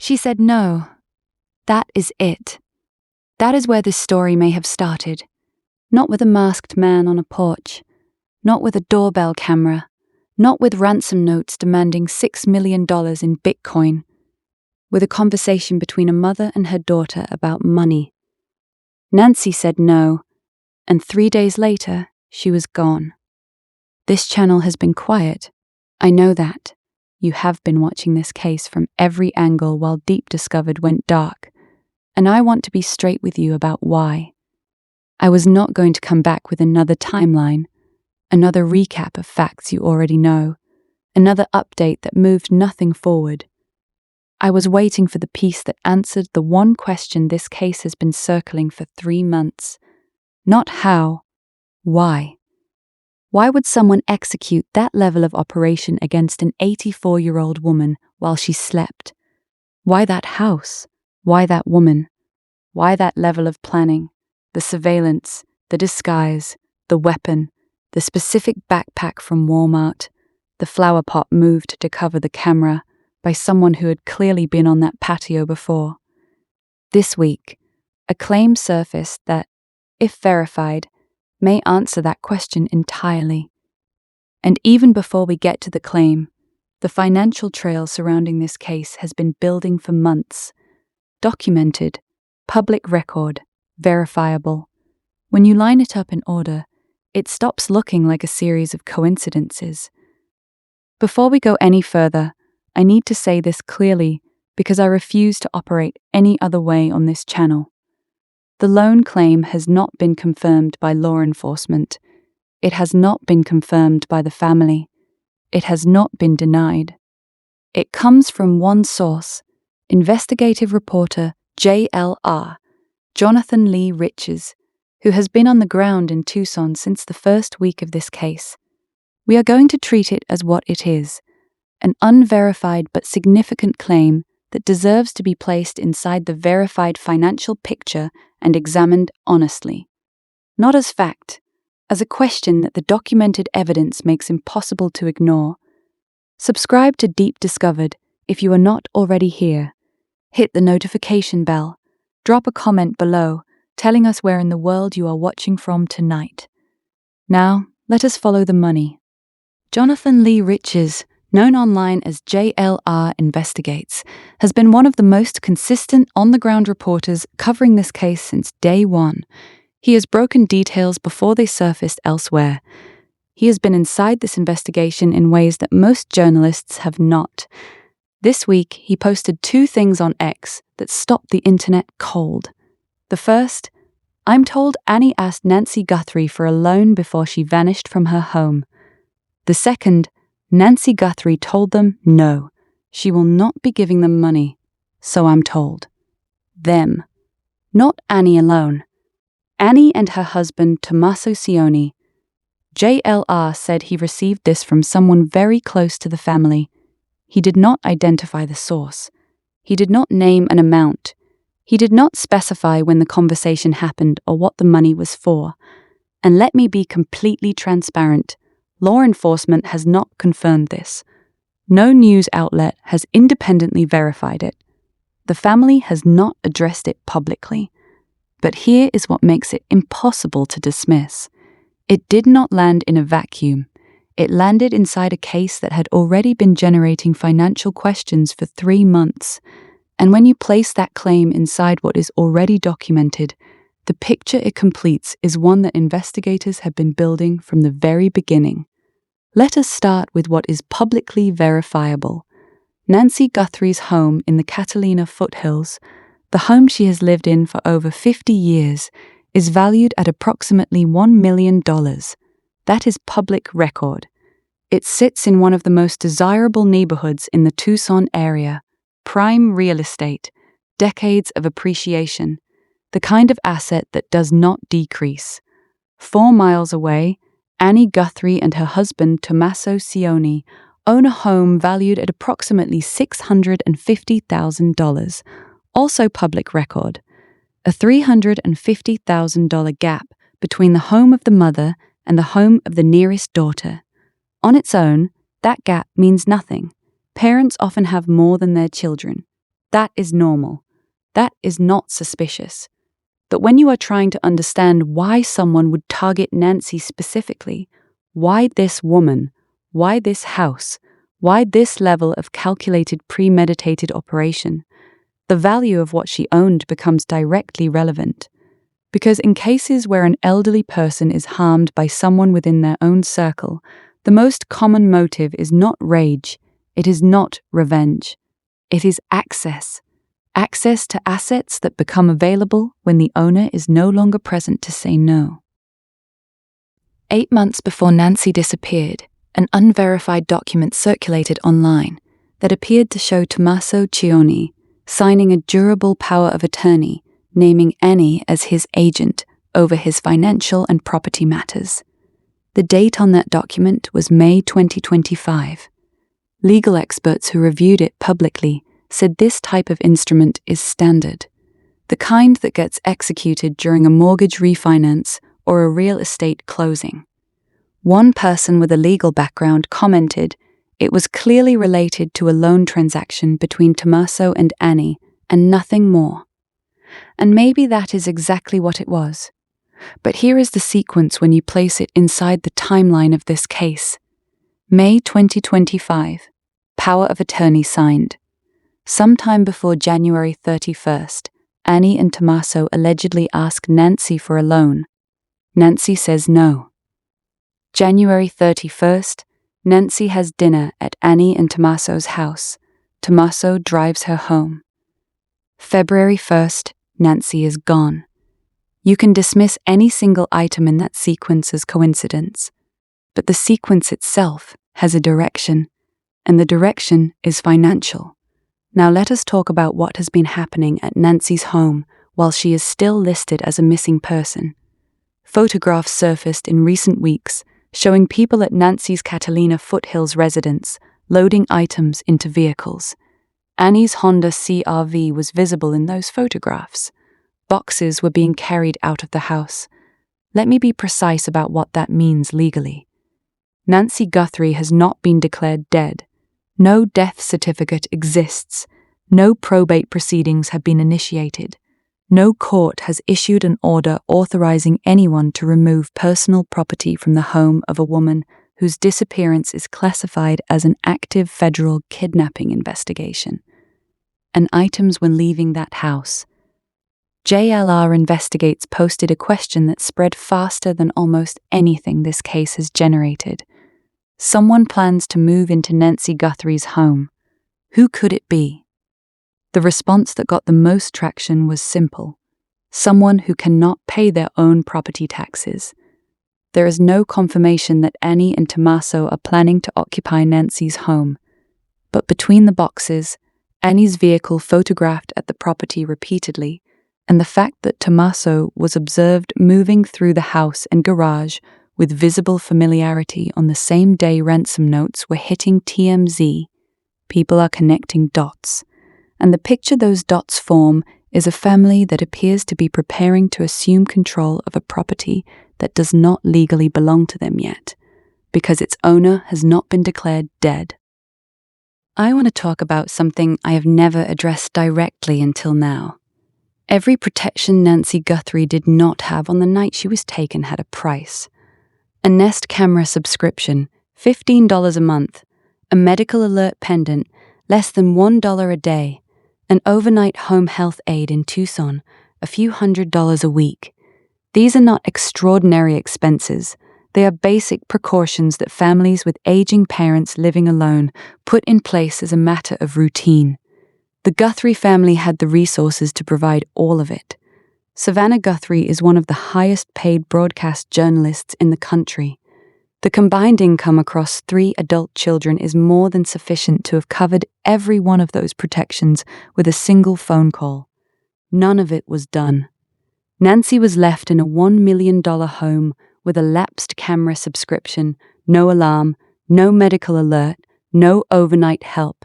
She said no. That is it. That is where this story may have started. Not with a masked man on a porch. Not with a doorbell camera. Not with ransom notes demanding $6 million in Bitcoin. With a conversation between a mother and her daughter about money. Nancy said no, and 3 days later, she was gone. This channel has been quiet. I know that. You have been watching this case from every angle while Deep Discovered went dark, and I want to be straight with you about why. I was not going to come back with another timeline, another recap of facts you already know, another update that moved nothing forward. I was waiting for the piece that answered the one question this case has been circling for 3 months. Not how, why. Why would someone execute that level of operation against an 84-year-old woman while she slept? Why that house? Why that woman? Why that level of planning? The surveillance, the disguise, the weapon, the specific backpack from Walmart, the flower pot moved to cover the camera by someone who had clearly been on that patio before. This week, a claim surfaced that, if verified, may answer that question entirely. And even before we get to the claim, the financial trail surrounding this case has been building for months. Documented, public record, verifiable. When you line it up in order, it stops looking like a series of coincidences. Before we go any further, I need to say this clearly because I refuse to operate any other way on this channel. The loan claim has not been confirmed by law enforcement. It has not been confirmed by the family. It has not been denied. It comes from one source, investigative reporter JLR, Jonathan Lee Riches, who has been on the ground in Tucson since the first week of this case. We are going to treat it as what it is, an unverified but significant claim that deserves to be placed inside the verified financial picture and examined honestly. Not as fact, as a question that the documented evidence makes impossible to ignore. Subscribe to Deep Discovered if you are not already here. Hit the notification bell. Drop a comment below, telling us where in the world you are watching from tonight. Now, let us follow the money. Jonathan Lee Riches, known online as JLR Investigates, has been one of the most consistent on-the-ground reporters covering this case since day one. He has broken details before they surfaced elsewhere. He has been inside this investigation in ways that most journalists have not. This week, he posted 2 things on X that stopped the internet cold. The first, I'm told Annie asked Nancy Guthrie for a loan before she vanished from her home. The second, Nancy Guthrie told them no, she will not be giving them money, so I'm told. Them. Not Annie alone. Annie and her husband Tommaso Cioni. JLR said he received this from someone very close to the family. He did not identify the source. He did not name an amount. He did not specify when the conversation happened or what the money was for. And let me be completely transparent. Law enforcement has not confirmed this. No news outlet has independently verified it. The family has not addressed it publicly. But here is what makes it impossible to dismiss. It did not land in a vacuum. It landed inside a case that had already been generating financial questions for 3 months. And when you place that claim inside what is already documented, the picture it completes is one that investigators have been building from the very beginning. Let us start with what is publicly verifiable. Nancy Guthrie's home in the Catalina foothills, the home she has lived in for over 50 years, is valued at approximately $1 million. That is public record. It sits in one of the most desirable neighborhoods in the Tucson area. Prime real estate, decades of appreciation, the kind of asset that does not decrease. 4 miles away, Annie Guthrie and her husband Tommaso Cioni own a home valued at approximately $650,000, also public record. A $350,000 gap between the home of the mother and the home of the nearest daughter. On its own, that gap means nothing. Parents often have more than their children. That is normal. That is not suspicious. But when you are trying to understand why someone would target Nancy specifically, why this woman, why this house, why this level of calculated, premeditated operation, the value of what she owned becomes directly relevant. Because in cases where an elderly person is harmed by someone within their own circle, the most common motive is not rage, it is not revenge. It is access. Access to assets that become available when the owner is no longer present to say no. 8 months before Nancy disappeared, an unverified document circulated online that appeared to show Tommaso Cioni signing a durable power of attorney naming Annie as his agent over his financial and property matters. The date on that document was May 2025. Legal experts who reviewed it publicly said this type of instrument is standard, the kind that gets executed during a mortgage refinance or a real estate closing. One person with a legal background commented it was clearly related to a loan transaction between Tommaso and Annie and nothing more. And maybe that is exactly what it was. But here is the sequence when you place it inside the timeline of this case. May 2025, power of attorney signed. Sometime before January 31st, Annie and Tommaso allegedly ask Nancy for a loan. Nancy says no. January 31st, Nancy has dinner at Annie and Tommaso's house. Tommaso drives her home. February 1st, Nancy is gone. You can dismiss any single item in that sequence as coincidence, but the sequence itself has a direction, and the direction is financial. Now let us talk about what has been happening at Nancy's home while she is still listed as a missing person. Photographs surfaced in recent weeks showing people at Nancy's Catalina Foothills residence loading items into vehicles. Annie's Honda CR-V was visible in those photographs. Boxes were being carried out of the house. Let me be precise about what that means legally. Nancy Guthrie has not been declared dead. No death certificate exists. No probate proceedings have been initiated. No court has issued an order authorizing anyone to remove personal property from the home of a woman whose disappearance is classified as an active federal kidnapping investigation. And items when leaving that house. JLR Investigates posted a question that spread faster than almost anything this case has generated. Someone plans to move into Nancy Guthrie's home. Who could it be? The response that got the most traction was simple. Someone who cannot pay their own property taxes. There is no confirmation that Annie and Tommaso are planning to occupy Nancy's home. But between the boxes, Annie's vehicle photographed at the property repeatedly, and the fact that Tommaso was observed moving through the house and garage with visible familiarity on the same day ransom notes were hitting TMZ, people are connecting dots. And the picture those dots form is a family that appears to be preparing to assume control of a property that does not legally belong to them yet, because its owner has not been declared dead. I want to talk about something I have never addressed directly until now. Every protection Nancy Guthrie did not have on the night she was taken had a price. A Nest camera subscription, $15 a month, a medical alert pendant, less than $1 a day, an overnight home health aid in Tucson, a few $100s a week. These are not extraordinary expenses. They are basic precautions that families with aging parents living alone put in place as a matter of routine. The Guthrie family had the resources to provide all of it. Savannah Guthrie is one of the highest-paid broadcast journalists in the country. The combined income across 3 adult children is more than sufficient to have covered every one of those protections with a single phone call. None of it was done. Nancy was left in a $1 million home with a lapsed camera subscription, no alarm, no medical alert, no overnight help,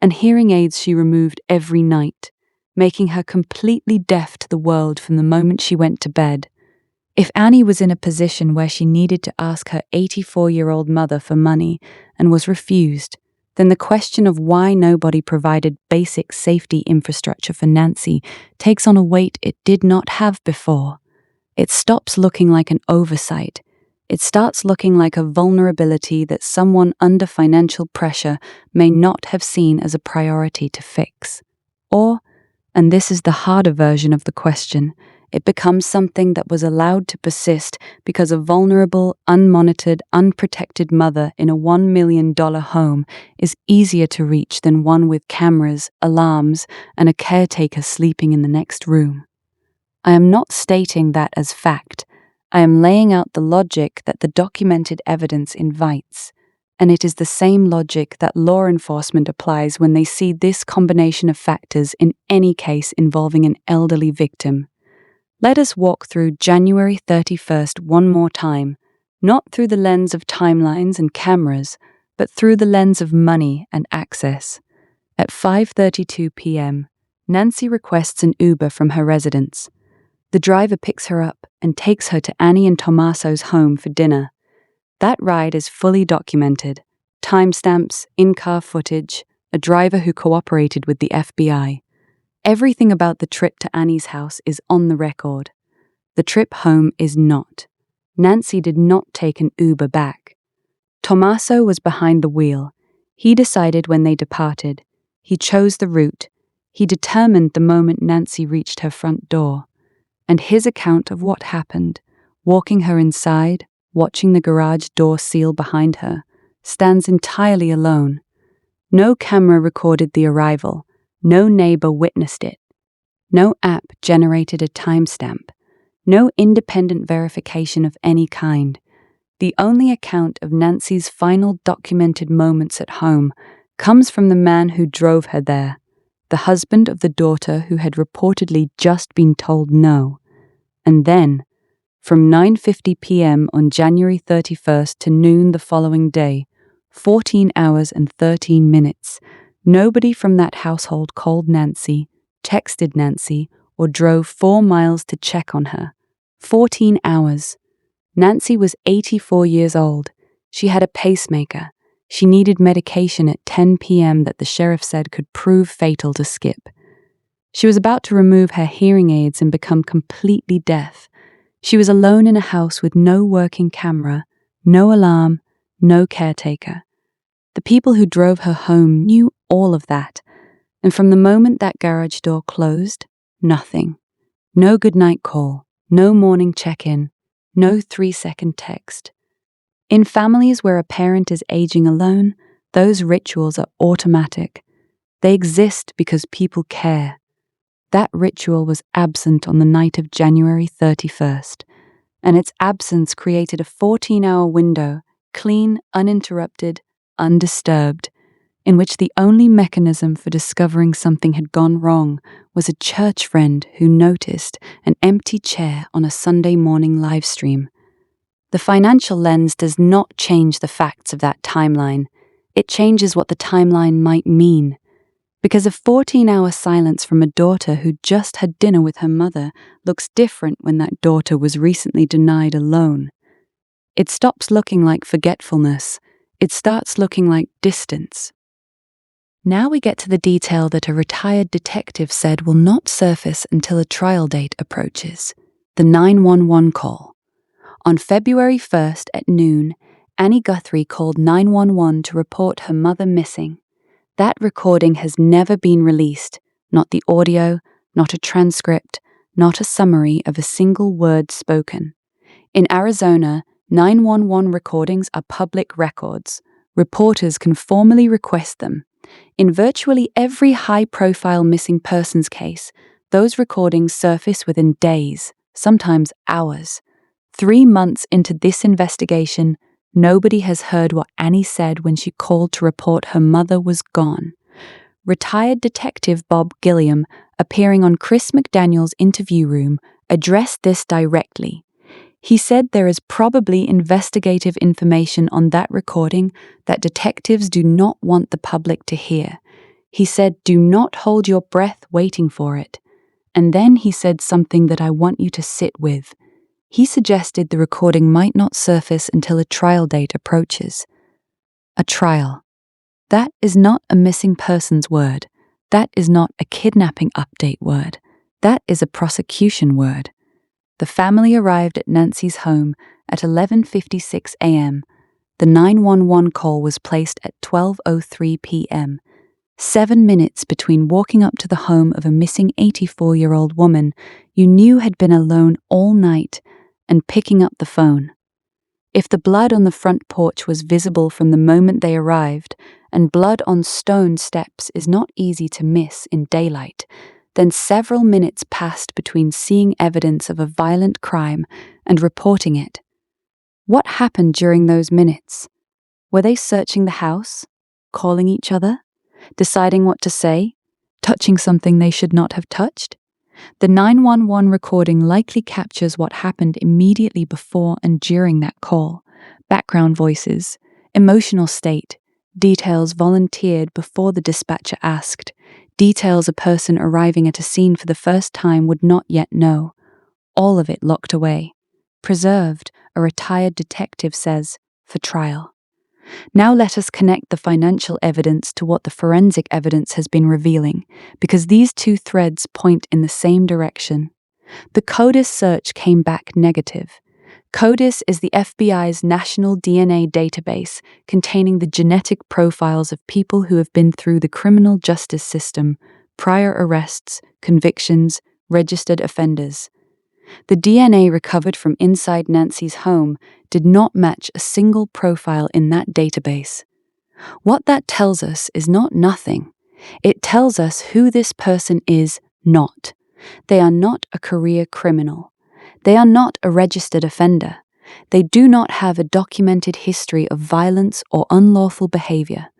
and hearing aids she removed every night, making her completely deaf to the world from the moment she went to bed. If Annie was in a position where she needed to ask her 84-year-old mother for money and was refused, then the question of why nobody provided basic safety infrastructure for Nancy takes on a weight it did not have before. It stops looking like an oversight. It starts looking like a vulnerability that someone under financial pressure may not have seen as a priority to fix. Or, and this is the harder version of the question, it becomes something that was allowed to persist because a vulnerable, unmonitored, unprotected mother in a $1 million home is easier to reach than one with cameras, alarms, and a caretaker sleeping in the next room. I am not stating that as fact. I am laying out the logic that the documented evidence invites, and it is the same logic that law enforcement applies when they see this combination of factors in any case involving an elderly victim. Let us walk through January 31st one more time, not through the lens of timelines and cameras, but through the lens of money and access. At 5:32 p.m., Nancy requests an Uber from her residence. The driver picks her up and takes her to Annie and Tommaso's home for dinner. That ride is fully documented. Timestamps, in-car footage, a driver who cooperated with the FBI. Everything about the trip to Annie's house is on the record. The trip home is not. Nancy did not take an Uber back. Tommaso was behind the wheel. He decided when they departed. He chose the route. He determined the moment Nancy reached her front door. And his account of what happened, walking her inside, watching the garage door seal behind her, stands entirely alone. No camera recorded the arrival. No neighbor witnessed it. No app generated a timestamp. No independent verification of any kind. The only account of Nancy's final documented moments at home comes from the man who drove her there, the husband of the daughter who had reportedly just been told no. And then, from 9:50 p.m. on January 31st to noon the following day, 14 hours and 13 minutes, nobody from that household called Nancy, texted Nancy, or drove 4 miles to check on her. 14 hours. Nancy was 84 years old. She had a pacemaker. She needed medication at 10 p.m. that the sheriff said could prove fatal to Skip. She was about to remove her hearing aids and become completely deaf. She was alone in a house with no working camera, no alarm, no caretaker. The people who drove her home knew all of that, and from the moment that garage door closed, nothing. No goodnight call, no morning check-in, no 3-second text. In families where a parent is aging alone, those rituals are automatic. They exist because people care. That ritual was absent on the night of January 31st, and its absence created a 14-hour window, clean, uninterrupted, undisturbed, in which the only mechanism for discovering something had gone wrong was a church friend who noticed an empty chair on a Sunday morning live stream. The financial lens does not change the facts of that timeline. It changes what the timeline might mean. Because a 14-hour silence from a daughter who just had dinner with her mother looks different when that daughter was recently denied a loan. It stops looking like forgetfulness. It starts looking like distance. Now we get to the detail that a retired detective said will not surface until a trial date approaches, the 911 call. On February 1st at noon, Annie Guthrie called 911 to report her mother missing. That recording has never been released, not the audio, not a transcript, not a summary of a single word spoken. In Arizona, 911 recordings are public records. Reporters can formally request them. In virtually every high-profile missing persons case, those recordings surface within days, sometimes hours. 3 months into this investigation, nobody has heard what Annie said when she called to report her mother was gone. Retired Detective Bob Gilliam, appearing on Chris McDaniel's Interview Room, addressed this directly. He said there is probably investigative information on that recording that detectives do not want the public to hear. He said, "Do not hold your breath waiting for it." And then he said something that I want you to sit with. He suggested the recording might not surface until a trial date approaches. A trial. That is not a missing persons word. That is not a kidnapping update word. That is a prosecution word. The family arrived at Nancy's home at 11:56 a.m. The 911 call was placed at 12:03 p.m. 7 minutes between walking up to the home of a missing 84-year-old woman you knew had been alone all night and picking up the phone. If the blood on the front porch was visible from the moment they arrived, and blood on stone steps is not easy to miss in daylight, then several minutes passed between seeing evidence of a violent crime and reporting it. What happened during those minutes? Were they searching the house? Calling each other? Deciding what to say? Touching something they should not have touched? The 911 recording likely captures what happened immediately before and during that call. Background voices, emotional state, details volunteered before the dispatcher asked, details a person arriving at a scene for the first time would not yet know. All of it locked away. Preserved, a retired detective says, for trial. Now let us connect the financial evidence to what the forensic evidence has been revealing, because these two threads point in the same direction. The CODIS search came back negative. CODIS is the FBI's national DNA database containing the genetic profiles of people who have been through the criminal justice system, prior arrests, convictions, registered offenders. The DNA recovered from inside Nancy's home did not match a single profile in that database. What that tells us is not nothing. It tells us who this person is not. They are not a career criminal. They are not a registered offender. They do not have a documented history of violence or unlawful behavior.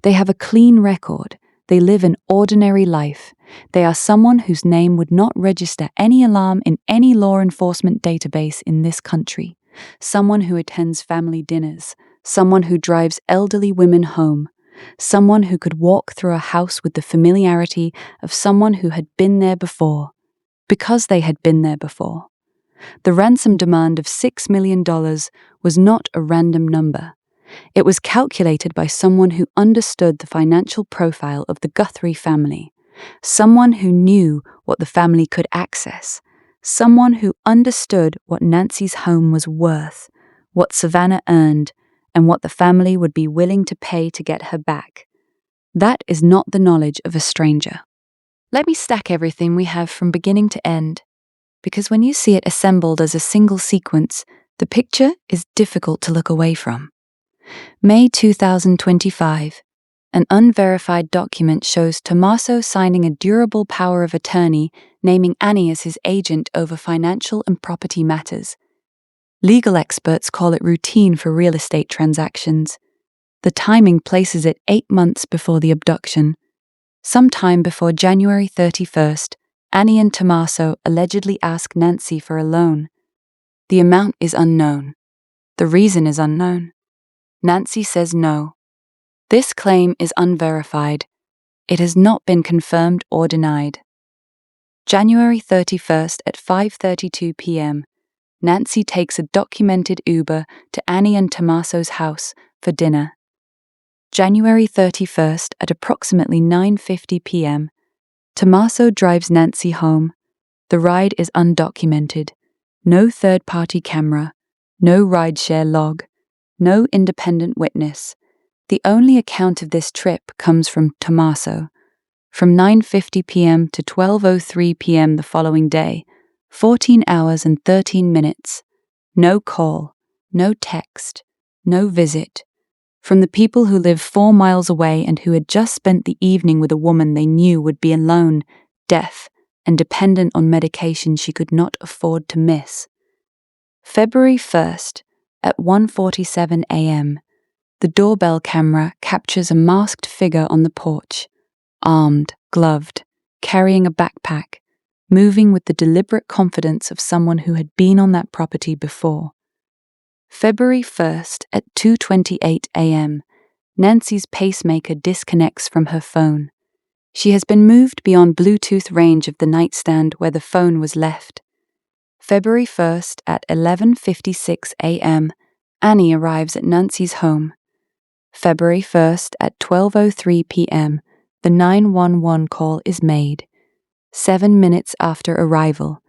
They have a clean record. They live an ordinary life. They are someone whose name would not register any alarm in any law enforcement database in this country. Someone who attends family dinners. Someone who drives elderly women home. Someone who could walk through a house with the familiarity of someone who had been there before. Because they had been there before. The ransom demand of $6 million was not a random number. It was calculated by someone who understood the financial profile of the Guthrie family, someone who knew what the family could access, someone who understood what Nancy's home was worth, what Savannah earned, and what the family would be willing to pay to get her back. That is not the knowledge of a stranger. Let me stack everything we have from beginning to end, because when you see it assembled as a single sequence, the picture is difficult to look away from. May 2025. An unverified document shows Tommaso signing a durable power of attorney naming Annie as his agent over financial and property matters. Legal experts call it routine for real estate transactions. The timing places it 8 months before the abduction. Sometime before January 31st, Annie and Tommaso allegedly asked Nancy for a loan. The amount is unknown. The reason is unknown. Nancy says no. This claim is unverified. It has not been confirmed or denied. January 31st at 5:32 p.m., Nancy takes a documented Uber to Annie and Tommaso's house for dinner. January 31st at approximately 9:50 p.m., Tommaso drives Nancy home. The ride is undocumented. No third-party camera. No rideshare log. No independent witness. The only account of this trip comes from Tommaso. From 9:50 p.m. to 12:03 p.m. the following day, 14 hours and 13 minutes. No call, no text, no visit. From the people who live 4 miles away and who had just spent the evening with a woman they knew would be alone, deaf, and dependent on medication she could not afford to miss. February 1st, at 1:47 a.m., the doorbell camera captures a masked figure on the porch, armed, gloved, carrying a backpack, moving with the deliberate confidence of someone who had been on that property before. February 1st at 2:28 a.m., Nancy's pacemaker disconnects from her phone. She has been moved beyond Bluetooth range of the nightstand where the phone was left. February 1st at 11:56 a.m., Annie arrives at Nancy's home. February 1st at 12:03 p.m., the 911 call is made. 7 minutes after arrival.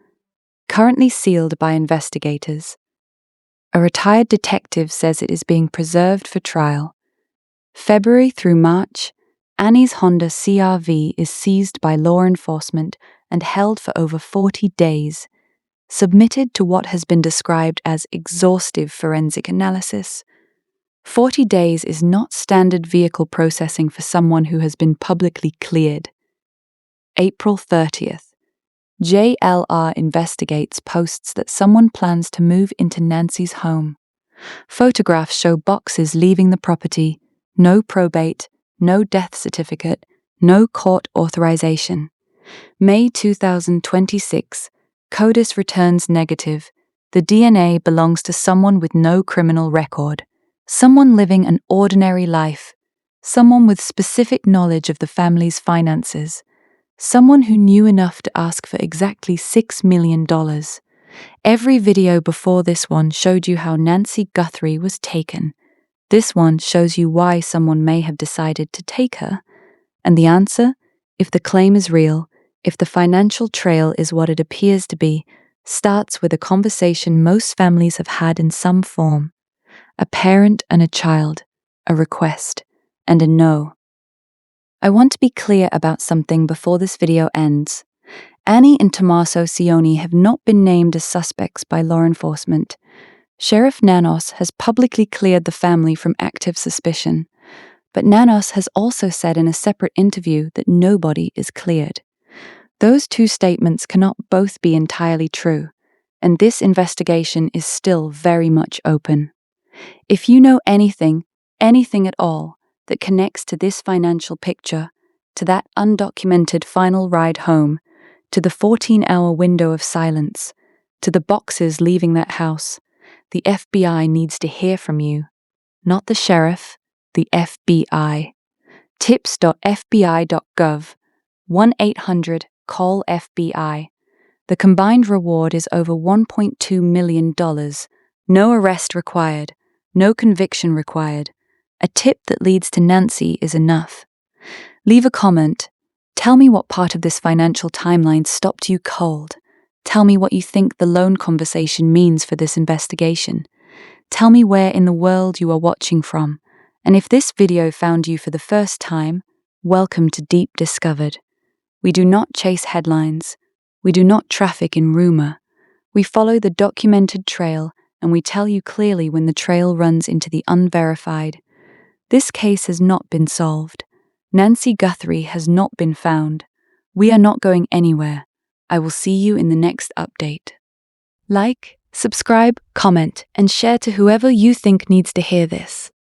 Currently sealed by investigators. A retired detective says it is being preserved for trial. February through March, Annie's Honda CR-V is seized by law enforcement and held for over 40 days, submitted to what has been described as exhaustive forensic analysis. 40 days is not standard vehicle processing for someone who has been publicly cleared. April 30th. JLR investigates posts that someone plans to move into Nancy's home. Photographs show boxes leaving the property, no probate, no death certificate, no court authorization. May 2026, CODIS returns negative. The DNA belongs to someone with no criminal record, someone living an ordinary life, someone with specific knowledge of the family's finances, someone who knew enough to ask for exactly $6 million. Every video before this one showed you how Nancy Guthrie was taken. This one shows you why someone may have decided to take her. And the answer, if the claim is real, if the financial trail is what it appears to be, starts with a conversation most families have had in some form. A parent and a child, a request, and a no. I want to be clear about something before this video ends. Annie and Tommaso Cioni have not been named as suspects by law enforcement. Sheriff Nanos has publicly cleared the family from active suspicion, but Nanos has also said in a separate interview that nobody is cleared. Those two statements cannot both be entirely true, and this investigation is still very much open. If you know anything at all, that connects to this financial picture, to that undocumented final ride home, to the 14-hour window of silence, to the boxes leaving that house, the FBI needs to hear from you. Not the sheriff, the FBI. Tips.fbi.gov, 1-800-CALL-FBI. The combined reward is over $1.2 million. No arrest required, no conviction required. A tip that leads to Nancy is enough. Leave a comment. Tell me what part of this financial timeline stopped you cold. Tell me what you think the loan conversation means for this investigation. Tell me where in the world you are watching from. And if this video found you for the first time, welcome to Deep Discovered. We do not chase headlines. We do not traffic in rumor. We follow the documented trail, and we tell you clearly when the trail runs into the unverified. This case has not been solved. Nancy Guthrie has not been found. We are not going anywhere. I will see you in the next update. Like, subscribe, comment, and share to whoever you think needs to hear this.